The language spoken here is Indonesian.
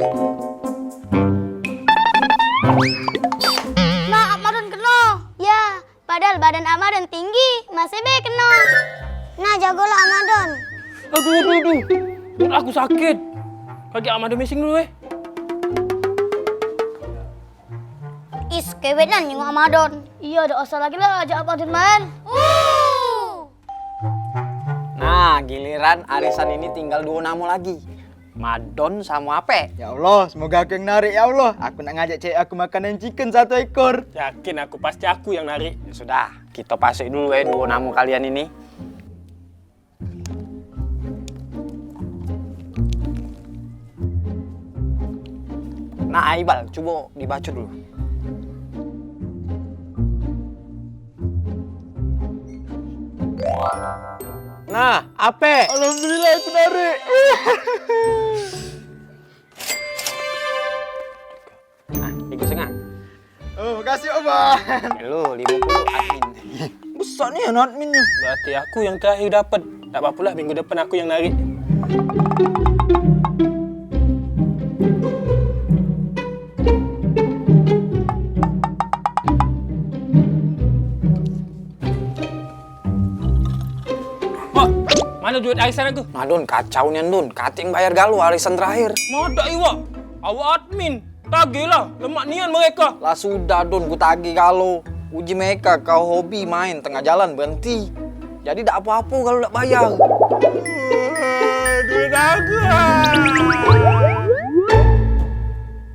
Nah, Amadon kena. Ya, padahal badan Amadon tinggi, masih be kena. Nah, jagolah Amadon. Aduh. Perut aku sakit. Kaki Amadon mesing dulu Is, kewetan nyengok Amadon. Iya, ada usah lagi lah ajak Amadon main. Nah, giliran arisan ini tinggal 2 namu lagi. Madon sama Ape. Ya Allah, semoga aku yang narik ya Allah. Aku nak ngajak cewek aku makanan chicken 1 ekor. Yakin aku, pasti aku yang narik. Ya sudah, kita pasuk dulu 2 namu kalian ini. Nah, Aibal, coba dibaca dulu. Nah, Ape. Alhamdulillah aku narik. Nah, 3,5. Oh, makasih Abang. Lu 50 admin. Besar nih anak admin nih. Berarti aku yang terakhir dapat. Tak apa pula, minggu depan aku yang narik. Wah, mana duit arisan aku? Nah, Don, kacau nih, Don. Kating bayar galu arisan terakhir. Modak iwak. Awak admin. Tagihlah, lemak nian mereka. Lah sudah, Don, ku tagih galu. Uji mereka, kau hobi main tengah jalan berhenti. Jadi tak apa-apa kalau tak bayar. Duit aku.